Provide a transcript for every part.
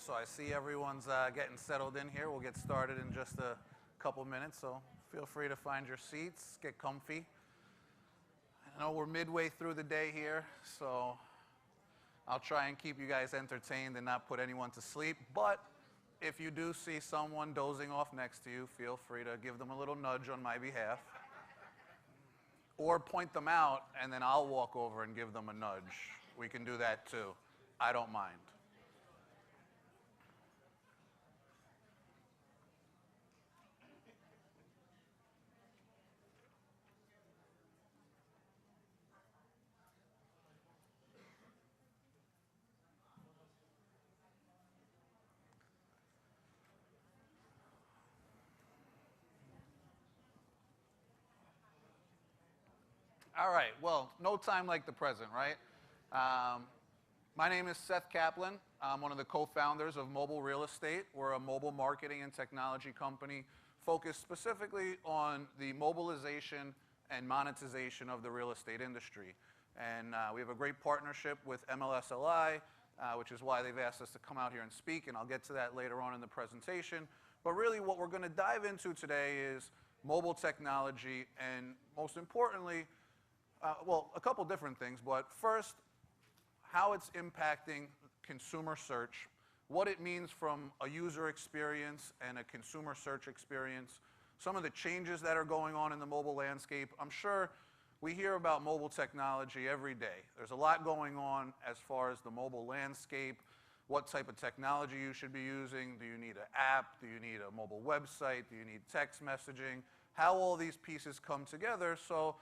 So I see everyone's getting settled in here. We'll get started in just a couple minutes, so feel free to find your seats, get comfy. I know we're midway through the day here, so I'll try and keep you guys entertained and not put anyone to sleep. But if you do see someone dozing off next to you, feel free to give them a little nudge on my behalf. Or point them out, and then I'll walk over and give them a nudge. We can do that too. I don't mind. All right, well, no time like the present, right? My name is Seth Kaplan. I'm one of the co-founders of Mobile Real Estate. We're a mobile marketing and technology company focused specifically on the mobilization and monetization of the real estate industry. And we have a great partnership with MLSLI, which is why they've asked us to come out here and speak, and I'll get to that later on in the presentation. But really what we're going to dive into today is mobile technology and, most importantly, well, a couple different things, but first, how it's impacting consumer search, what it means from a user experience and a consumer search experience, some of the changes that are going on in the mobile landscape. I'm sure we hear about mobile technology every day. There's a lot going on as far as the mobile landscape, what type of technology you should be using. Do you need an app? Do you need a mobile website? Do you need text messaging? How all these pieces come together. So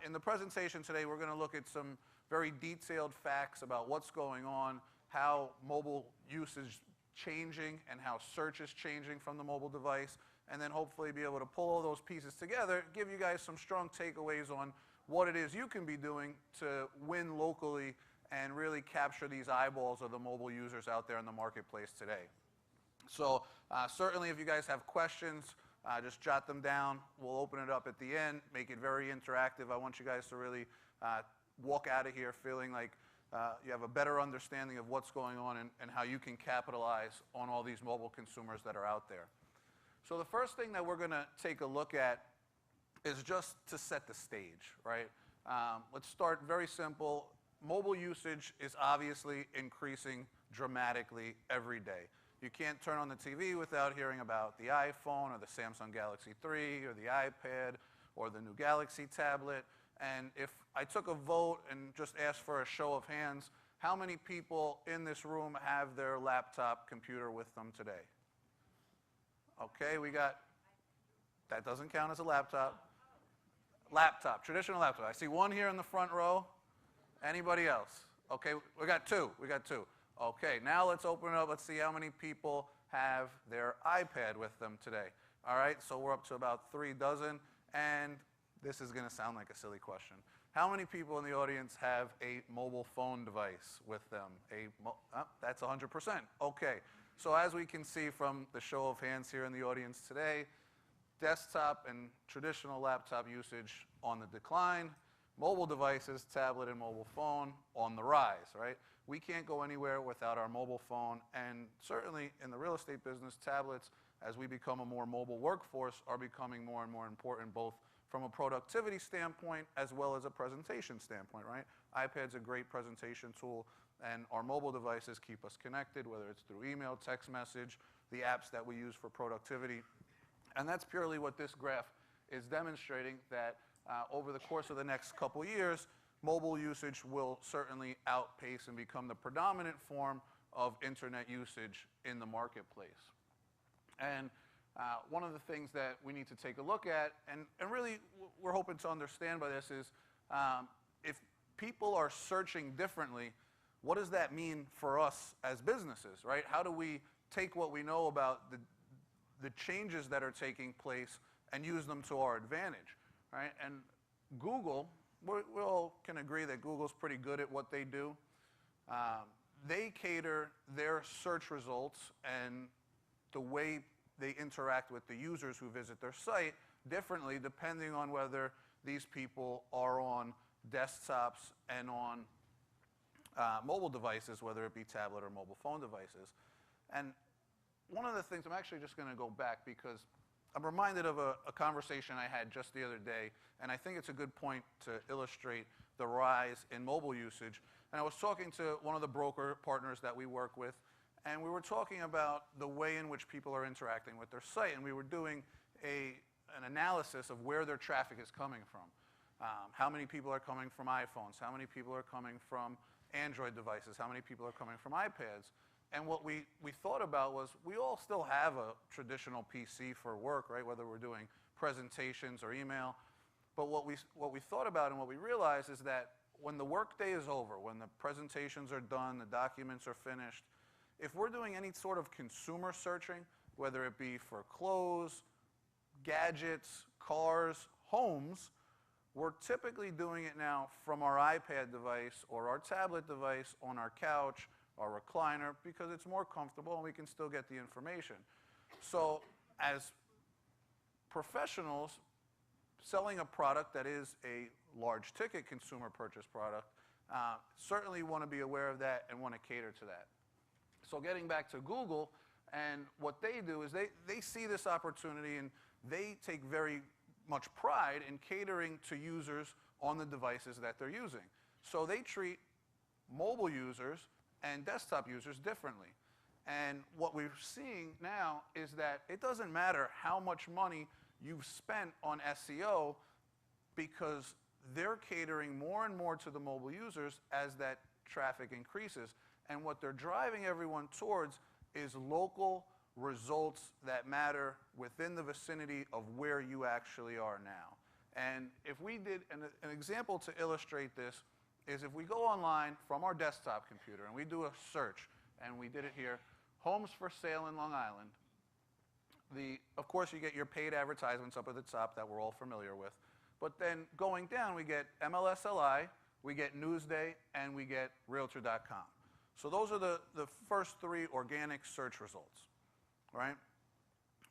in the presentation today, we're going to look at some very detailed facts about what's going on, how mobile use is changing, and how search is changing from the mobile device, and then hopefully be able to pull all those pieces together, give you guys some strong takeaways on what it is you can be doing to win locally and really capture these eyeballs of the mobile users out there in the marketplace today. So certainly if you guys have questions, just jot them down. We'll open it up at the end, make it very interactive. I want you guys to really walk out of here feeling like you have a better understanding of what's going on and how you can capitalize on all these mobile consumers that are out there. So the first thing that we're going to take a look at is just to set the stage, right? Let's start very simple. Mobile usage is obviously increasing dramatically every day. You can't turn on the TV without hearing about the iPhone or the Samsung Galaxy 3 or the iPad or the new Galaxy tablet. And if I took a vote and just asked for a show of hands, how many people in this room have their laptop computer with them today? Okay, we got, that doesn't count as a laptop. Laptop, traditional laptop. I see one here in the front row. Anybody else? Okay, we got two. Okay, now let's open it up. Let's see how many people have their iPad with them today. All right, so we're up to about 3 dozen, and this is going to sound like a silly question. How many people in the audience have a mobile phone device with them? That's 100%. Okay, so as we can see from the show of hands here in the audience today, desktop and traditional laptop usage on the decline, mobile devices, tablet and mobile phone on the rise, right? We can't go anywhere without our mobile phone, and certainly in the real estate business, tablets, as we become a more mobile workforce, are becoming more and more important, both from a productivity standpoint as well as a presentation standpoint, right? iPad's a great presentation tool, and our mobile devices keep us connected, whether it's through email, text message, the apps that we use for productivity. And that's purely what this graph is demonstrating, that over the course of the next couple years, mobile usage will certainly outpace and become the predominant form of internet usage in the marketplace. And one of the things that we need to take a look at, and really we're hoping to understand by this, is if people are searching differently, what does that mean for us as businesses, right? How do we take what we know about the changes that are taking place and use them to our advantage, right? And Google, we all can agree that Google's pretty good at what they do. They cater their search results and the way they interact with the users who visit their site differently depending on whether these people are on desktops and on mobile devices, whether it be tablet or mobile phone devices. And one of the things, I'm actually just going to go back because I'm reminded of a conversation I had just the other day, and I think it's a good point to illustrate the rise in mobile usage. And I was talking to one of the broker partners that we work with, and we were talking about the way in which people are interacting with their site, and we were doing an analysis of where their traffic is coming from. How many people are coming from iPhones? How many people are coming from Android devices? How many people are coming from iPads? And what we thought about was we all still have a traditional PC for work, right? Whether we're doing presentations or email. But what we thought about and what we realized is that when the workday is over, when the presentations are done, the documents are finished, if we're doing any sort of consumer searching, whether it be for clothes, gadgets, cars, homes, we're typically doing it now from our iPad device or our tablet device on our couch, our recliner, because it's more comfortable and we can still get the information. So as professionals selling a product that is a large ticket consumer purchase product, certainly want to be aware of that and want to cater to that. So getting back to Google, and what they do is they see this opportunity and they take very much pride in catering to users on the devices that they're using. So they treat mobile users and desktop users differently. And what we're seeing now is that it doesn't matter how much money you've spent on SEO, because they're catering more and more to the mobile users as that traffic increases. And what they're driving everyone towards is local results that matter within the vicinity of where you actually are now. And if we did, an example to illustrate this is if we go online from our desktop computer and we do a search, and we did it here, homes for sale in Long Island, of course you get your paid advertisements up at the top that we're all familiar with, but then going down we get MLSLI, we get Newsday, and we get Realtor.com. So those are the first three organic search results, right?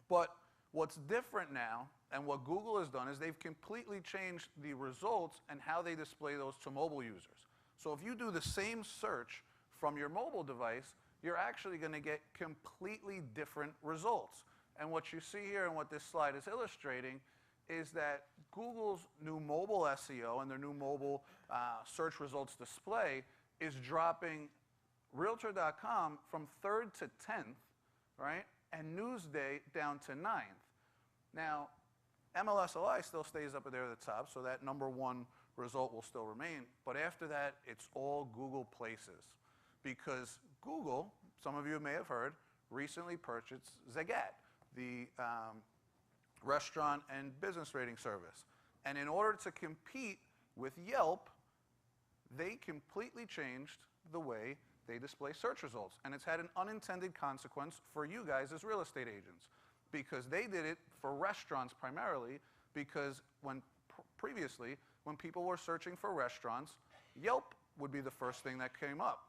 But what's different now, and what Google has done, is they've completely changed the results and how they display those to mobile users. So if you do the same search from your mobile device, you're actually going to get completely different results. And what you see here and what this slide is illustrating is that Google's new mobile SEO and their new mobile search results display is dropping Realtor.com from 3rd to 10th, right? And Newsday down to 9th. Now, MLSLI still stays up there at the top, so that #1 result will still remain. But after that, it's all Google Places. Because Google, some of you may have heard, recently purchased Zagat, the restaurant and business rating service. And in order to compete with Yelp, they completely changed the way they display search results. And it's had an unintended consequence for you guys as real estate agents, because they did it for restaurants primarily, because previously, when people were searching for restaurants, Yelp would be the first thing that came up.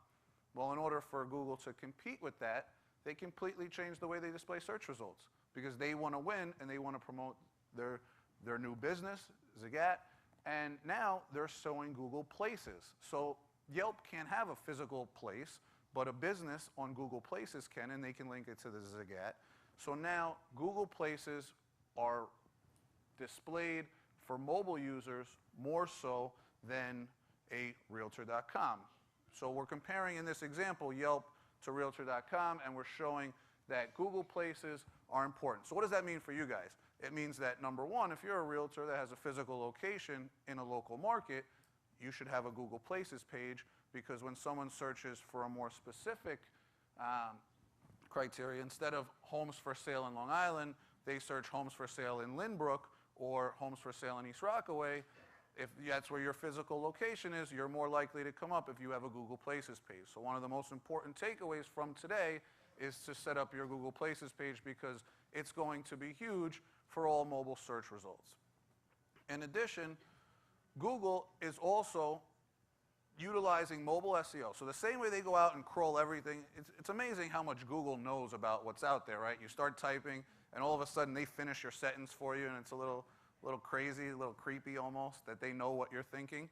Well, in order for Google to compete with that, they completely changed the way they display search results, because they want to win and they want to promote their new business, Zagat, and now they're showing Google Places. So Yelp can't have a physical place, but a business on Google Places can, and they can link it to the Zagat. So now Google Places are displayed for mobile users more so than a Realtor.com. So we're comparing in this example Yelp to Realtor.com, and we're showing that Google Places are important. So what does that mean for you guys? It means that #1, if you're a realtor that has a physical location in a local market, you should have a Google Places page, because when someone searches for a more specific criteria, instead of homes for sale in Long Island, they search homes for sale in Lynbrook or homes for sale in East Rockaway. If that's where your physical location is, you're more likely to come up if you have a Google Places page. So one of the most important takeaways from today is to set up your Google Places page, because it's going to be huge for all mobile search results. In addition, Google is also utilizing mobile SEO. So the same way they go out and crawl everything, it's amazing how much Google knows about what's out there, right? You start typing, and all of a sudden they finish your sentence for you, and it's a little crazy, a little creepy almost, that they know what you're thinking.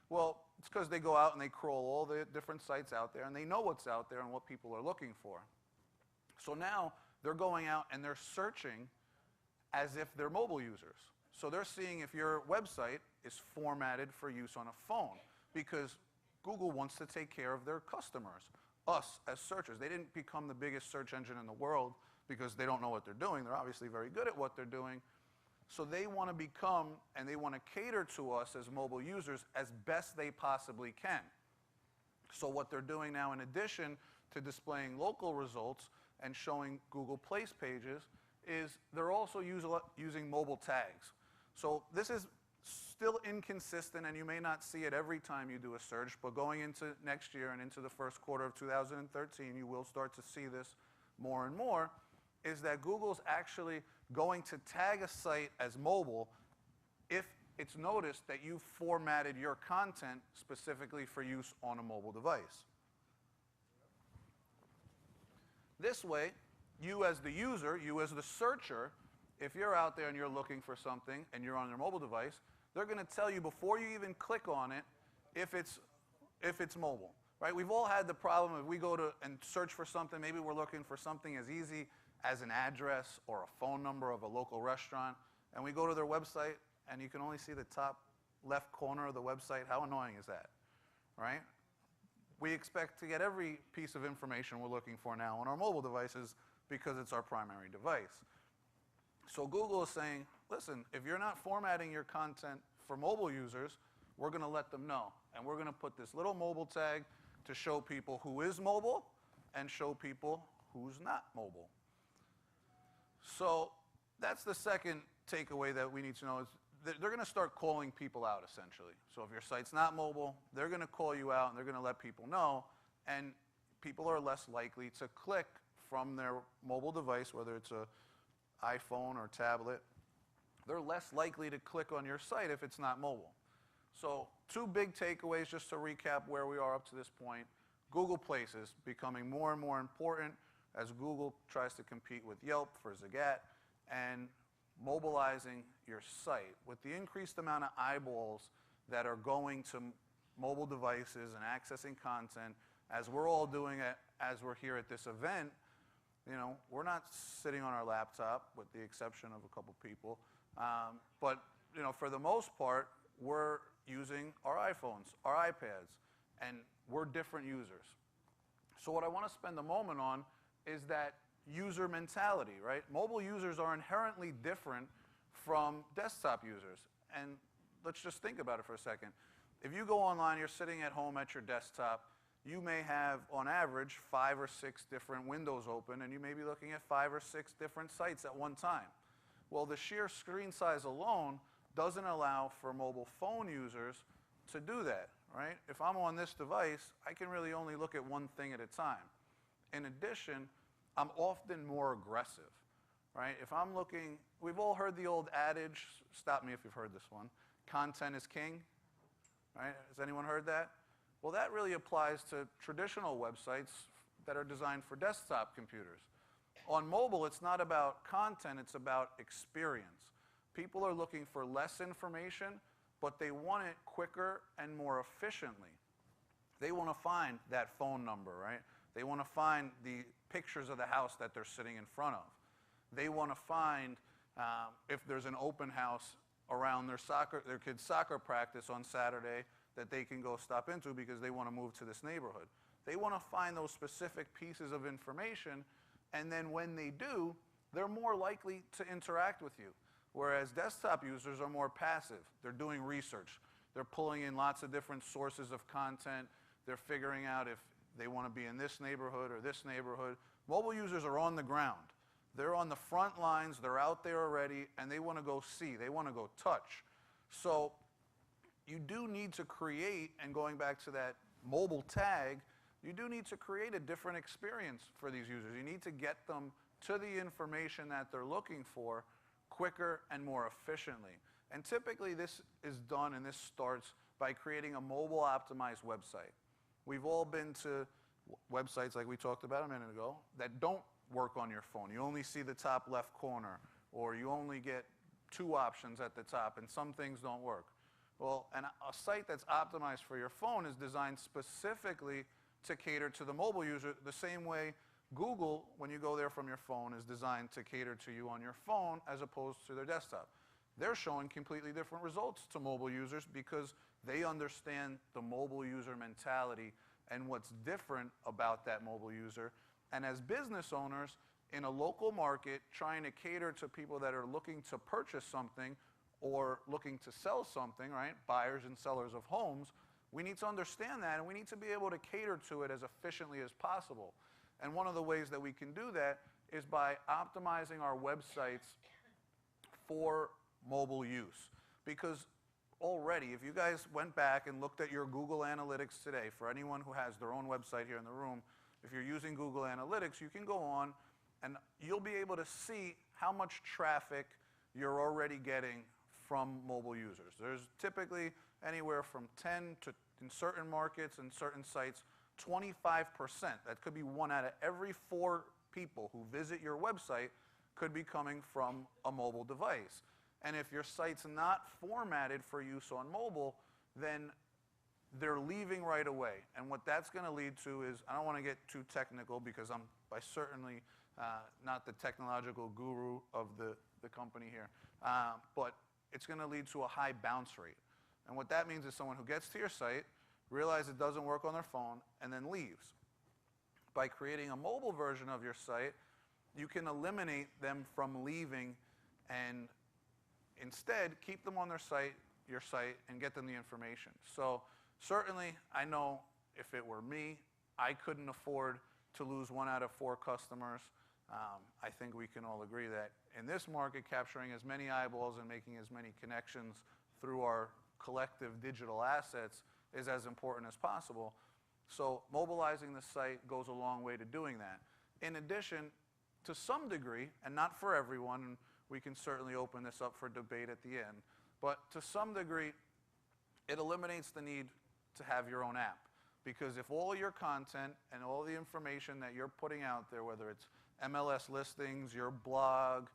Well, it's because they go out and they crawl all the different sites out there, and they know what's out there and what people are looking for. So now they're going out and they're searching as if they're mobile users. So they're seeing if your website is formatted for use on a phone, because Google wants to take care of their customers, us as searchers. They didn't become the biggest search engine in the world because they don't know what they're doing. They're obviously very good at what they're doing. So they want to become, and they want to cater to us as mobile users as best they possibly can. So what they're doing now, in addition to displaying local results and showing Google Place pages, is they're also using mobile tags. So this is still inconsistent, and you may not see it every time you do a search, but going into next year and into the first quarter of 2013, you will start to see this more and more, is that Google's actually going to tag a site as mobile if it's noticed that you formatted your content specifically for use on a mobile device. This way, you as the user, you as the searcher, if you're out there and you're looking for something and you're on your mobile device, they're going to tell you before you even click on it if it's mobile, right? We've all had the problem if we go to and search for something, maybe we're looking for something as easy as an address or a phone number of a local restaurant, and we go to their website and you can only see the top left corner of the website. How annoying is that, right? We expect to get every piece of information we're looking for now on our mobile devices because it's our primary device. So Google is saying, listen, if you're not formatting your content for mobile users, we're going to let them know. And we're going to put this little mobile tag to show people who is mobile and show people who's not mobile. So that's the second takeaway that we need to know is that they're going to start calling people out, essentially. So if your site's not mobile, they're going to call you out and they're going to let people know. And people are less likely to click from their mobile device, whether it's an iPhone or tablet. They're less likely to click on your site if it's not mobile. So two big takeaways just to recap where we are up to this point. Google Places becoming more and more important as Google tries to compete with Yelp for Zagat, and mobilizing your site. With the increased amount of eyeballs that are going to mobile devices and accessing content, as we're all doing it, as we're here at this event, you know, we're not sitting on our laptop, with the exception of a couple people. But you know, for the most part, we're using our iPhones, our iPads, and we're different users. So what I want to spend a moment on is that user mentality, right? Mobile users are inherently different from desktop users. And let's just think about it for a second. If you go online, you're sitting at home at your desktop, you may have, on average, 5 or 6 different windows open, and you may be looking at 5 or 6 different sites at one time. Well, the sheer screen size alone doesn't allow for mobile phone users to do that, right? If I'm on this device, I can really only look at one thing at a time. In addition, I'm often more aggressive, right? If I'm looking, we've all heard the old adage, stop me if you've heard this one, content is king, right? Has anyone heard that? Well, that really applies to traditional websites that are designed for desktop computers. On mobile, it's not about content, it's about experience. People are looking for less information, but they want it quicker and more efficiently. They want to find that phone number, right? They want to find the pictures of the house that they're sitting in front of. They want to find if there's an open house around their kids' soccer practice on Saturday that they can go stop into because they want to move to this neighborhood. They want to find those specific pieces of information, and then when they do, they're more likely to interact with you. Whereas desktop users are more passive. They're doing research. They're pulling in lots of different sources of content. They're figuring out if they want to be in this neighborhood or this neighborhood. Mobile users are on the ground. They're on the front lines. They're out there already, and they want to go see. They want to go touch. So you do need to create, and going back to that mobile tag, you do need to create a different experience for these users. You need to get them to the information that they're looking for quicker and more efficiently. And typically this is done, and this starts by creating a mobile optimized website. We've all been to websites like we talked about a minute ago that don't work on your phone. You only see the top left corner, or you only get 2 options at the top, and some things don't work. Well, a site that's optimized for your phone is designed specifically to cater to the mobile user the same way Google, when you go there from your phone, is designed to cater to you on your phone as opposed to their desktop. They're showing completely different results to mobile users because they understand the mobile user mentality and what's different about that mobile user. And as business owners in a local market trying to cater to people that are looking to purchase something or looking to sell something, right? Buyers and sellers of homes, we need to understand that and we need to be able to cater to it as efficiently as possible. And one of the ways that we can do that is by optimizing our websites for mobile use. Because already, if you guys went back and looked at your Google Analytics today, for anyone who has their own website here in the room, if you're using Google Analytics, you can go on and you'll be able to see how much traffic you're already getting from mobile users. There's typically anywhere from 10 to, in certain markets and certain sites, 25%. That could be 1 out of every 4 people who visit your website could be coming from a mobile device. And if your site's not formatted for use on mobile, then they're leaving right away. And what that's going to lead to is, I don't want to get too technical because I'm certainly not the technological guru of the company here, but it's going to lead to a high bounce rate. And what that means is someone who gets to your site, realizes it doesn't work on their phone, and then leaves. By creating a mobile version of your site, you can eliminate them from leaving and instead keep them on their site, your site, and get them the information. So certainly, I know if it were me, I couldn't afford to lose 1 out of 4 customers. I think we can all agree that in this market, capturing as many eyeballs and making as many connections through our collective digital assets is as important as possible. So mobilizing the site goes a long way to doing that. In addition, to some degree, and not for everyone, and we can certainly open this up for debate at the end, but to some degree, it eliminates the need to have your own app. Because if all your content and all the information that you're putting out there, whether it's MLS listings, your blog,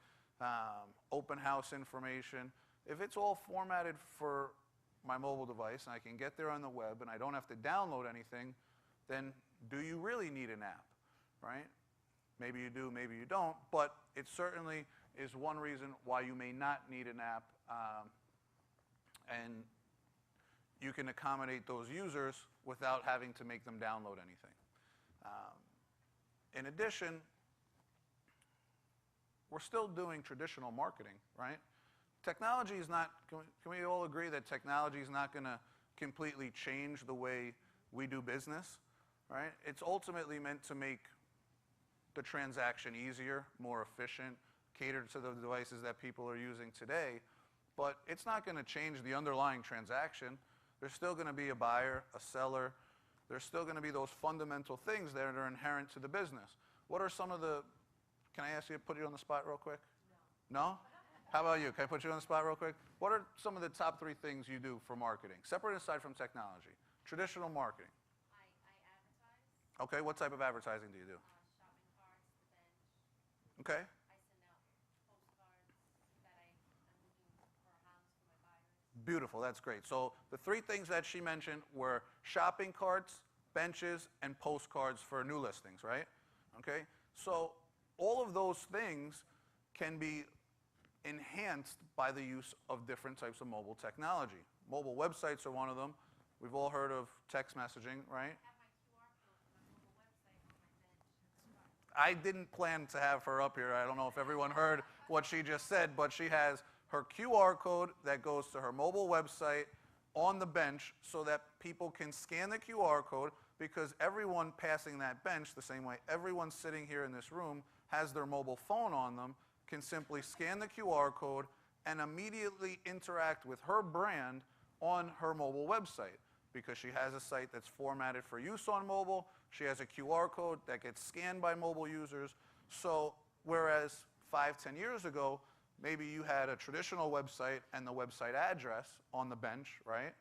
open house information, if it's all formatted for my mobile device and I can get there on the web and I don't have to download anything, then do you really need an app, right? Maybe you do, maybe you don't, but it certainly is one reason why you may not need an app, and you can accommodate those users without having to make them download anything. In addition, we're still doing traditional marketing, right? Technology is not, can we all agree that technology is not going to completely change the way we do business, right? It's ultimately meant to make the transaction easier, more efficient, cater to the devices that people are using today, but it's not going to change the underlying transaction. There's still going to be a buyer, a seller. There's still going to be those fundamental things that are inherent to the business. What are some of the, can I ask you to put you on the spot real quick? No. No? How about you? Can I put you on the spot real quick? What are some of the top 3 things you do for marketing, separate aside from technology? Traditional marketing. I advertise. Okay, what type of advertising do you do? Shopping carts, the bench. Okay. I send out postcards that I'm looking for a house for my buyers. Beautiful, that's great. So the 3 things that she mentioned were shopping carts, benches, and postcards for new listings, right? Okay, so all of those things can be enhanced by the use of different types of mobile technology. Mobile websites are one of them. We've all heard of text messaging, right? I have my QR code for my mobile website on my bench. I didn't plan to have her up here. I don't know if everyone heard what she just said, but she has her QR code that goes to her mobile website on the bench so that people can scan the QR code, because everyone passing that bench, the same way everyone sitting here in this room has their mobile phone on them, can simply scan the QR code and immediately interact with her brand on her mobile website, because she has a site that's formatted for use on mobile. She has a QR code that gets scanned by mobile users. So whereas 5-10 years ago, maybe you had a traditional website and the website address on the bench, right?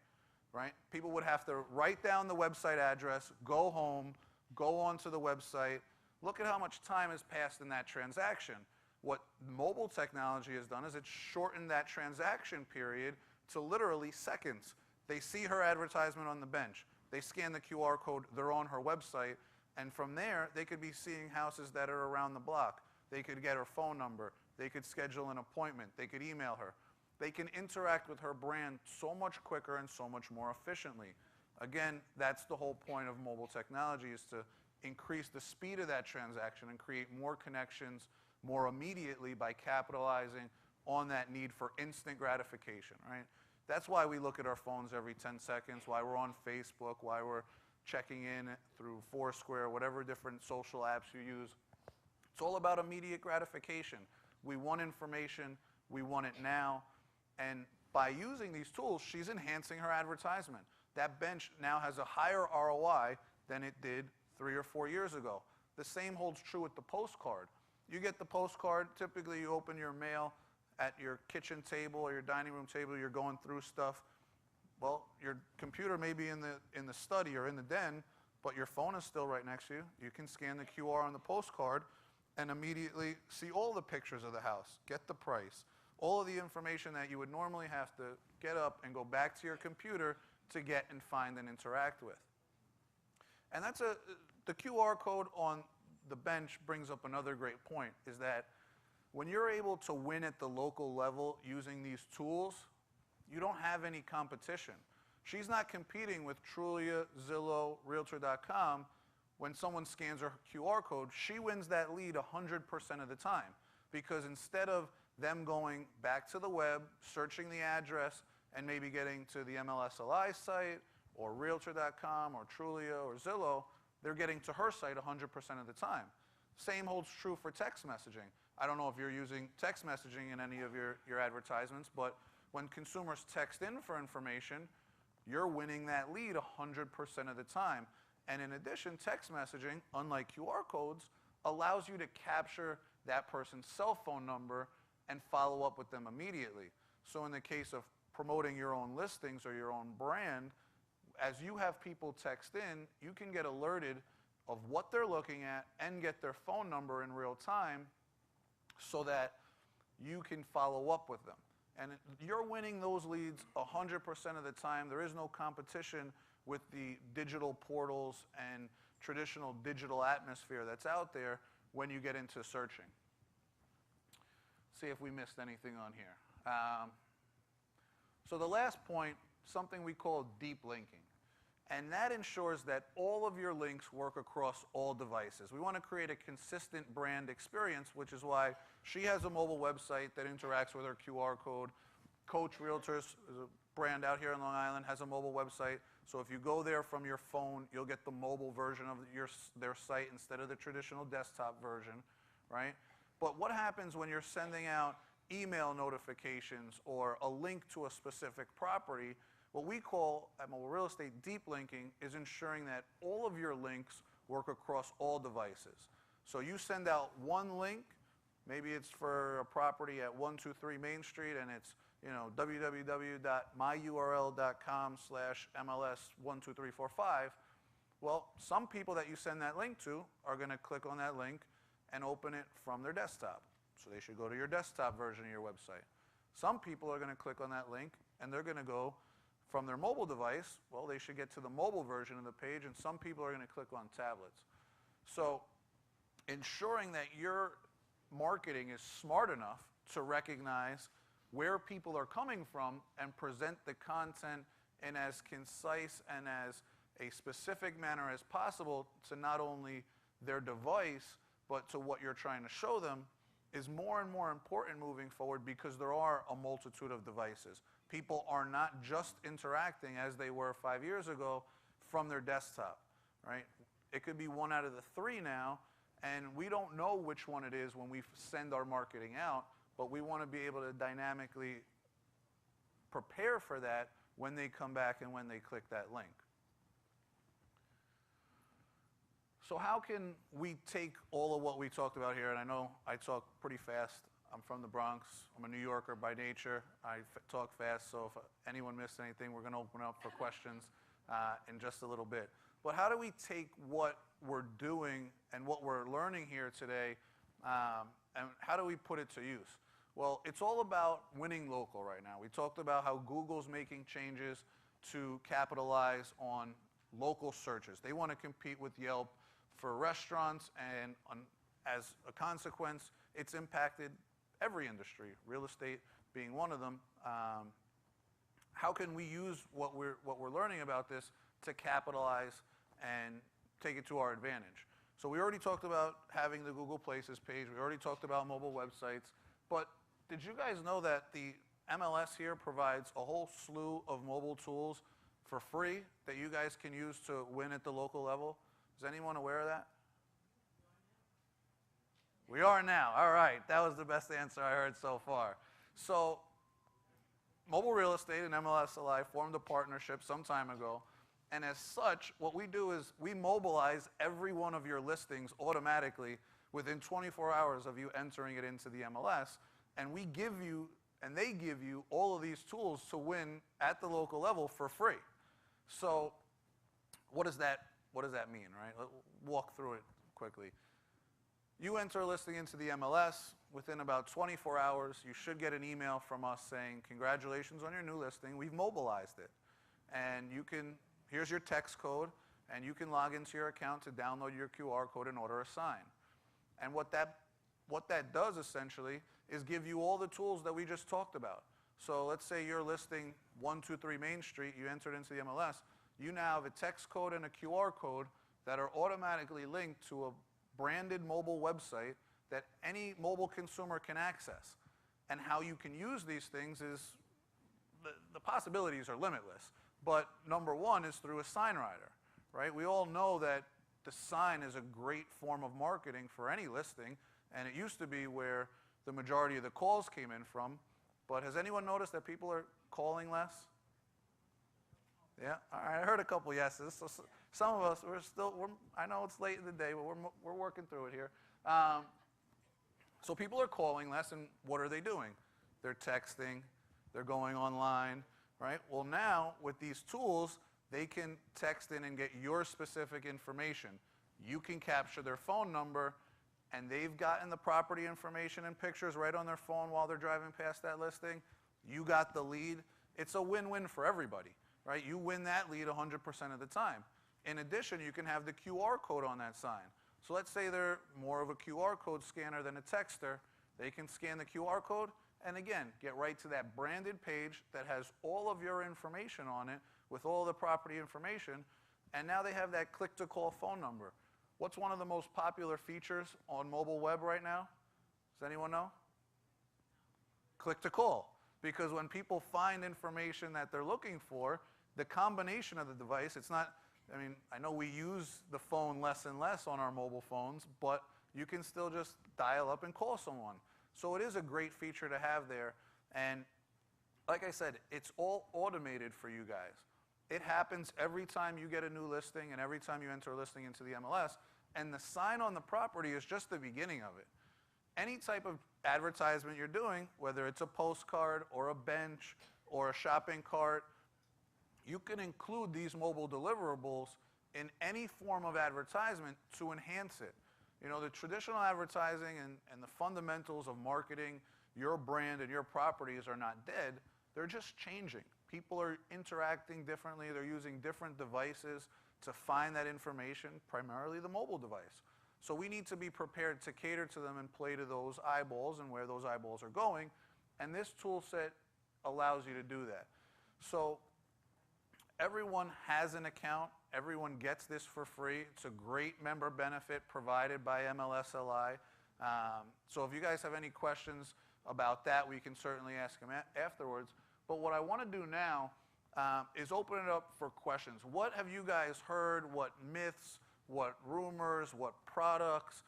People would have to write down the website address, go home, go onto the website. Look at how much time has passed in that transaction. What mobile technology has done is it's shortened that transaction period to literally seconds. They see her advertisement on the bench. They scan the QR code. They're on her website. And from there, they could be seeing houses that are around the block. They could get her phone number. They could schedule an appointment. They could email her. They can interact with her brand so much quicker and so much more efficiently. Again, that's the whole point of mobile technology, is to increase the speed of that transaction and create more connections more immediately by capitalizing on that need for instant gratification, right? That's why we look at our phones every 10 seconds, why we're on Facebook, why we're checking in through Foursquare, whatever different social apps you use. It's all about immediate gratification. We want information, we want it now, and by using these tools, she's enhancing her advertisement. That bench now has a higher ROI than it did 3 or 4 years ago. The same holds true with the postcard. You get the postcard, typically you open your mail at your kitchen table or your dining room table, you're going through stuff. Well, your computer may be in the study or in the den, but your phone is still right next to you. You can scan the QR on the postcard and immediately see all the pictures of the house, get the price, all of the information that you would normally have to get up and go back to your computer to get and find and interact with. And that's the QR code on the bench brings up another great point, is that when you're able to win at the local level using these tools, you don't have any competition. She's not competing with Trulia, Zillow, Realtor.com. When someone scans her QR code, she wins that lead 100% of the time, because instead of them going back to the web, searching the address, and maybe getting to the MLSLI site or Realtor.com or Trulia or Zillow, they're getting to her site 100% of the time. Same holds true for text messaging. I don't know if you're using text messaging in any of your advertisements, but when consumers text in for information, you're winning that lead 100% of the time. And in addition, text messaging, unlike QR codes, allows you to capture that person's cell phone number and follow up with them immediately. So in the case of promoting your own listings or your own brand, as you have people text in, you can get alerted of what they're looking at and get their phone number in real time so that you can follow up with them. And you're winning those leads 100% of the time. There is no competition with the digital portals and traditional digital atmosphere that's out there when you get into searching. See if we missed anything on here. So the last point, something we call deep linking. And that ensures that all of your links work across all devices. We want to create a consistent brand experience, which is why she has a mobile website that interacts with her QR code. Coach Realtors, a brand out here in Long Island, has a mobile website. So if you go there from your phone, you'll get the mobile version of their site instead of the traditional desktop version, right? But what happens when you're sending out email notifications or a link to a specific property? What we call at Mobile Real Estate deep linking is ensuring that all of your links work across all devices. So you send out one link, maybe it's for a property at 123 Main Street and it's www.myurl.com/MLS12345. Well, some people that you send that link to are going to click on that link and open it from their desktop. So they should go to your desktop version of your website. Some people are going to click on that link and they're going to go from their mobile device. Well, they should get to the mobile version of the page, and some people are going to click on tablets. So ensuring that your marketing is smart enough to recognize where people are coming from and present the content in as concise and as a specific manner as possible to not only their device, but to what you're trying to show them is more and more important moving forward, because there are a multitude of devices. People are not just interacting as they were 5 years ago from their desktop, right? It could be 1 out of the 3 now, and we don't know which one it is when we send our marketing out, but we want to be able to dynamically prepare for that when they come back and when they click that link. So how can we take all of what we talked about here, and I know I talk pretty fast. I'm from the Bronx. I'm a New Yorker by nature. I talk fast, so if anyone missed anything, we're going to open up for questions in just a little bit. But how do we take what we're doing and what we're learning here today, and how do we put it to use? Well, it's all about winning local right now. We talked about how Google's making changes to capitalize on local searches. They want to compete with Yelp for restaurants, and as a consequence, it's impacted every industry, real estate being one of them. How can we use what we're learning about this to capitalize and take it to our advantage? So we already talked about having the Google Places page. We already talked about mobile websites. But did you guys know that the MLS here provides a whole slew of mobile tools for free that you guys can use to win at the local level? Is anyone aware of that? We are now. All right. That was the best answer I heard so far. So Mobile Real Estate and MLSLI formed a partnership some time ago. And as such, what we do is we mobilize every one of your listings automatically within 24 hours of you entering it into the MLS. And we give you, and they give you, all of these tools to win at the local level for free. So what does that mean, right? Let's walk through it quickly. You enter a listing into the MLS. Within about 24 hours, you should get an email from us saying, congratulations on your new listing. We've mobilized it. And you can, here's your text code, and you can log into your account to download your QR code and order a sign. And what that does essentially is give you all the tools that we just talked about. So let's say you're listing 123 Main Street, you entered into the MLS. You now have a text code and a QR code that are automatically linked to a branded mobile website that any mobile consumer can access. And how you can use these things is, the possibilities are limitless. But number one is through a sign writer, right? We all know that the sign is a great form of marketing for any listing, and it used to be where the majority of the calls came in from. But has anyone noticed that people are calling less? Yeah, all right, I heard a couple yeses. So some of us, I know it's late in the day, but we're working through it here. So people are calling less, and what are they doing? They're texting, they're going online, right? Well, now, with these tools, they can text in and get your specific information. You can capture their phone number, and they've gotten the property information and pictures right on their phone while they're driving past that listing. You got the lead. It's a win-win for everybody, right? You win that lead 100% of the time. In addition, you can have the QR code on that sign. So let's say they're more of a QR code scanner than a texter. They can scan the QR code and, again, get right to that branded page that has all of your information on it with all the property information. And now they have that click-to-call phone number. What's one of the most popular features on mobile web right now? Does anyone know? Click-to-call. Because when people find information that they're looking for, the combination of the device, it's not, I mean, I know we use the phone less and less on our mobile phones, but you can still just dial up and call someone. So it is a great feature to have there. And like I said, it's all automated for you guys. It happens every time you get a new listing and every time you enter a listing into the MLS. And the sign on the property is just the beginning of it. Any type of advertisement you're doing, whether it's a postcard or a bench or a shopping cart, you can include these mobile deliverables in any form of advertisement to enhance it. You know, the traditional advertising and the fundamentals of marketing your brand and your properties are not dead. They're just changing. People are interacting differently. They're using different devices to find that information, primarily the mobile device. So we need to be prepared to cater to them and play to those eyeballs and where those eyeballs are going. And this tool set allows you to do that. So everyone has an account. Everyone gets this for free. It's a great member benefit provided by MLSLI. So if you guys have any questions about that, we can certainly ask them afterwards. But what I want to do now is open it up for questions. What have you guys heard? What myths? What rumors? What products?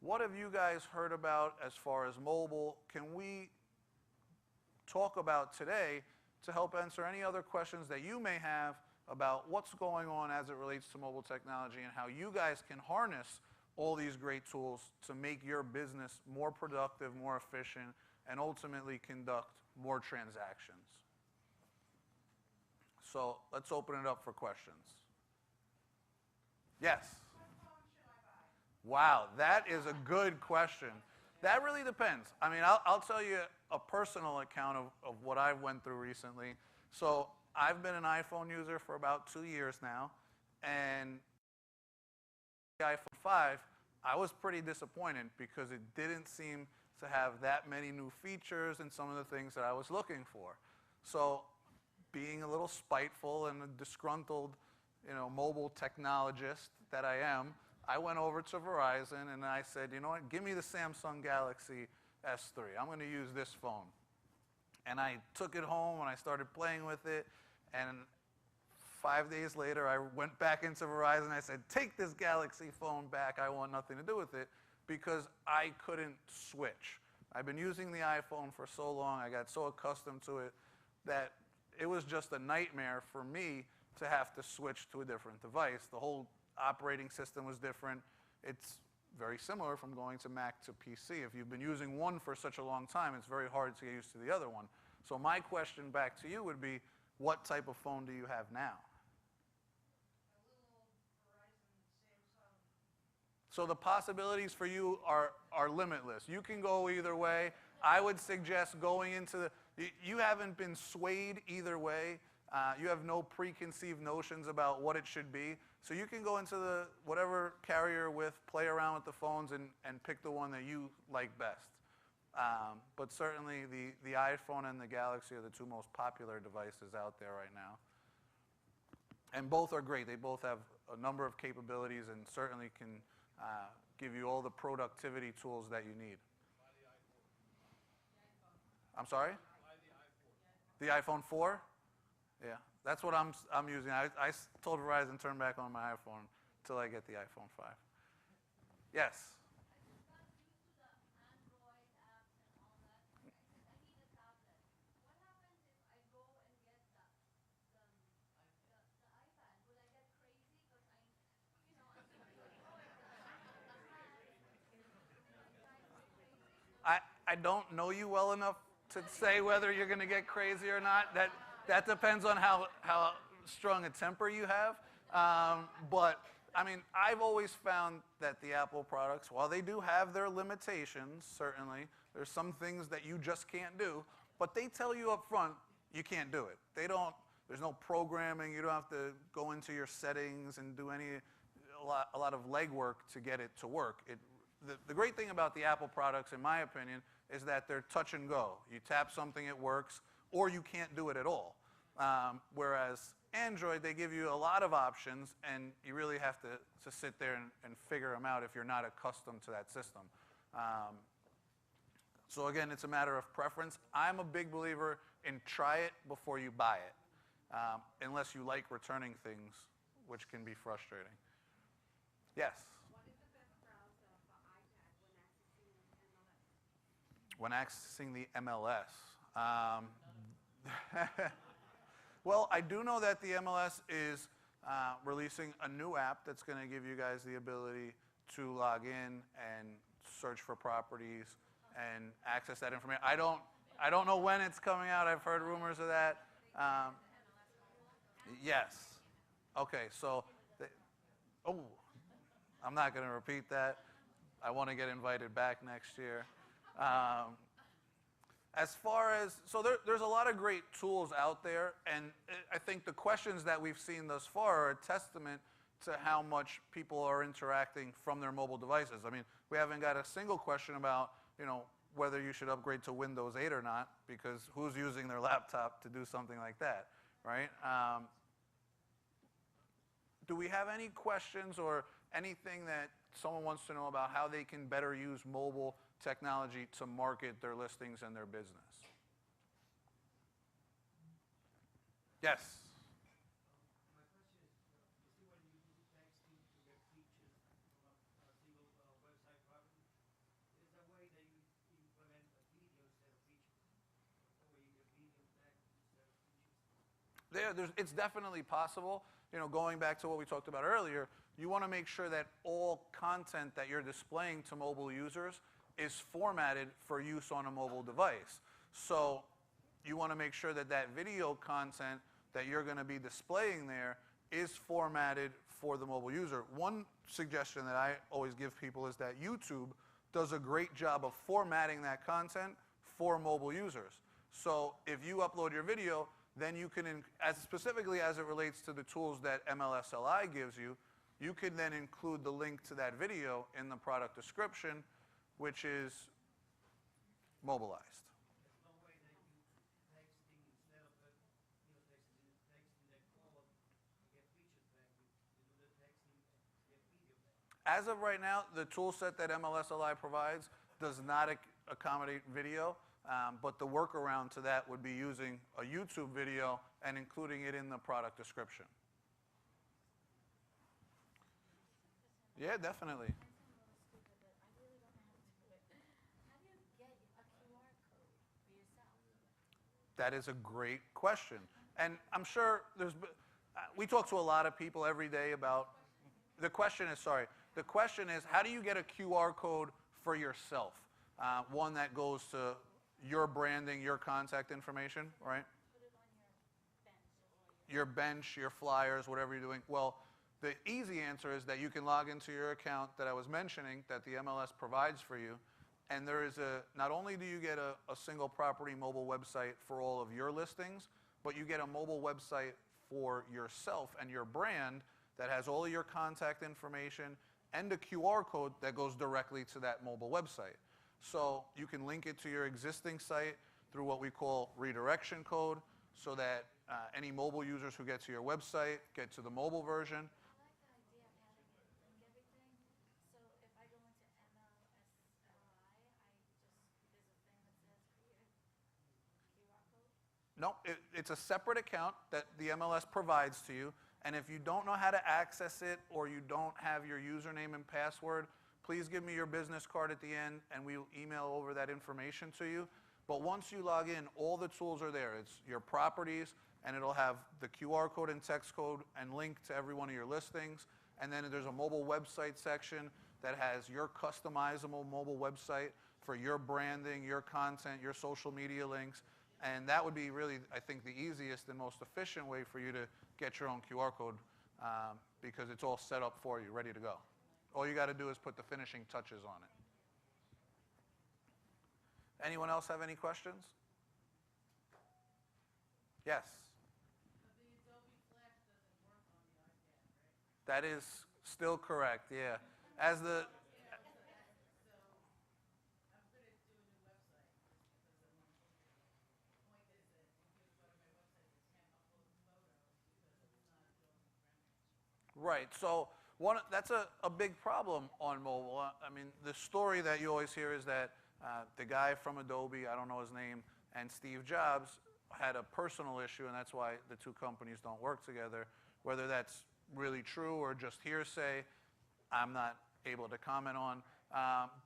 What have you guys heard about as far as mobile? Can we talk about today to help answer any other questions that you may have about what's going on as it relates to mobile technology and how you guys can harness all these great tools to make your business more productive, more efficient, and ultimately conduct more transactions. So let's open it up for questions. Yes? What phone should I buy? Wow, that is a good question. That really depends. I mean, I'll tell you a personal account of what I went through recently. So I've been an iPhone user for about 2 years now, and the iPhone 5, I was pretty disappointed because it didn't seem to have that many new features and some of the things that I was looking for. So being a little spiteful and a disgruntled, mobile technologist that I am, I went over to Verizon and I said, you know what, give me the Samsung Galaxy S3. I'm going to use this phone. And I took it home and I started playing with it. And 5 days later, I went back into Verizon and I said, take this Galaxy phone back. I want nothing to do with it, because I couldn't switch. I've been using the iPhone for so long, I got so accustomed to it, that it was just a nightmare for me to have to switch to a different device. The whole operating system was different. It's very similar from going to Mac to PC. If you've been using one for such a long time, it's very hard to get used to the other one. So my question back to you would be, what type of phone do you have now? So the possibilities for you are limitless. You can go either way. I would suggest going into you haven't been swayed either way. You have no preconceived notions about what it should be. So you can go into whatever carrier you're with, play around with the phones, and pick the one that you like best. But certainly the iPhone and the Galaxy are the two most popular devices out there right now. And both are great. They both have a number of capabilities and certainly can give you all the productivity tools that you need. I'm sorry? The iPhone 4? Yeah, that's what I'm using. I told Verizon turn back on my iPhone until I get the iPhone 5. Yes? I don't know you well enough to say whether you're going to get crazy or not. That depends on how strong a temper you have. But, I mean, I've always found that the Apple products, while they do have their limitations, certainly, there's some things that you just can't do, but they tell you up front you can't do it. There's no programming. You don't have to go into your settings and do a lot of legwork to get it to work. The great thing about the Apple products, in my opinion, is that they're touch and go. You tap something, it works, or you can't do it at all. Whereas Android, they give you a lot of options, and you really have to sit there and figure them out if you're not accustomed to that system. So again, it's a matter of preference. I'm a big believer in try it before you buy it, unless you like returning things, which can be frustrating. Yes? When accessing the MLS. Well, I do know that the MLS is releasing a new app that's going to give you guys the ability to log in and search for properties and access that information. I don't know when it's coming out. I've heard rumors of that. Yes. Okay, so, I'm not going to repeat that. I want to get invited back next year. As far as, so there's a lot of great tools out there, and I think the questions that we've seen thus far are a testament to how much people are interacting from their mobile devices. I mean, we haven't got a single question about, whether you should upgrade to Windows 8 or not, because who's using their laptop to do something like that, right? Do we have any questions or anything that someone wants to know about how they can better use mobile technology to market their listings and their business? Yes? My question is, you see when you use texting to get features from a single website property, is there a way that you implement a video instead of features? Or you get video text instead of features? It's definitely possible. Going back to what we talked about earlier, you want to make sure that all content that you're displaying to mobile users is formatted for use on a mobile device. So you want to make sure that that video content that you're going to be displaying there is formatted for the mobile user. One suggestion that I always give people is that YouTube does a great job of formatting that content for mobile users. So if you upload your video, then you can, specifically as it relates to the tools that MLSLI gives you, you can then include the link to that video in the product description, which is mobilized. There's no way that you texting instead of texting that call to get features back, you do the texting to get video back. As of right now, the tool set that MLSLI provides does not accommodate video, but the workaround to that would be using a YouTube video and including it in the product description. Yeah, definitely. It might sound a little stupid, but I really don't know how to do it. How do you get a QR code for yourself? That is a great question. And I'm sure we talk to a lot of people every day about, the question is, how do you get a QR code for yourself? One that goes to your branding, your contact information, right? Put it on your bench or Your bench, your flyers, whatever you're doing. Well, the easy answer is that you can log into your account that I was mentioning that the MLS provides for you. And there is not only do you get a single property mobile website for all of your listings, but you get a mobile website for yourself and your brand that has all of your contact information and a QR code that goes directly to that mobile website. So you can link it to your existing site through what we call redirection code, so that any mobile users who get to your website get to the mobile version. I like the idea of having it link everything. So if I go into MLSLI, there's a thing that says create a QR code. No, it's a separate account that the MLS provides to you. And if you don't know how to access it or you don't have your username and password, please give me your business card at the end and we'll email over that information to you. But once you log in, all the tools are there. It's your properties, and it'll have the QR code and text code and link to every one of your listings. And then there's a mobile website section that has your customizable mobile website for your branding, your content, your social media links. And that would be really, I think, the easiest and most efficient way for you to get your own QR code, because it's all set up for you, ready to go. All you got to do is put the finishing touches on it. Anyone else have any questions? Yes. The Adobe Flash doesn't work on the iPad, right? That is still correct, yeah. As the, So I'm gonna do a new website just because I want to look at it. The point is that if you go to my website, you can't upload photos because it's not Adobe friendly. right, so that's a big problem on mobile. I mean, the story that you always hear is that the guy from Adobe, I don't know his name, and Steve Jobs had a personal issue, and that's why the two companies don't work together. Whether that's really true or just hearsay, I'm not able to comment on.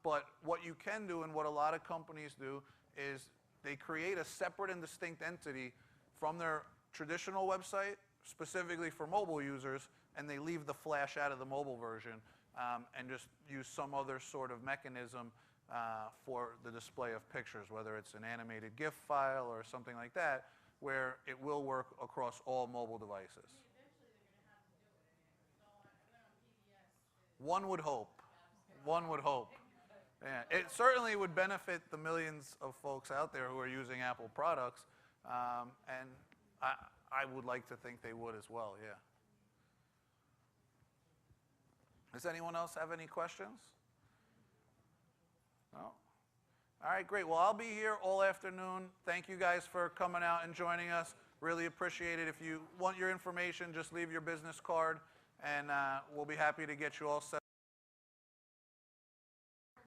But what you can do, and what a lot of companies do, is they create a separate and distinct entity from their traditional website, specifically for mobile users, and they leave the Flash out of the mobile version, and just use some other sort of mechanism for the display of pictures, whether it's an animated GIF file or something like that, where it will work across all mobile devices. Eventually, they're going to have to do it. I mean, I went on PBS. One would hope. One would hope. Yeah, it certainly would benefit the millions of folks out there who are using Apple products, and I would like to think they would as well, yeah. Does anyone else have any questions? No? All right, great. Well, I'll be here all afternoon. Thank you guys for coming out and joining us. Really appreciate it. If you want your information, just leave your business card, and we'll be happy to get you all set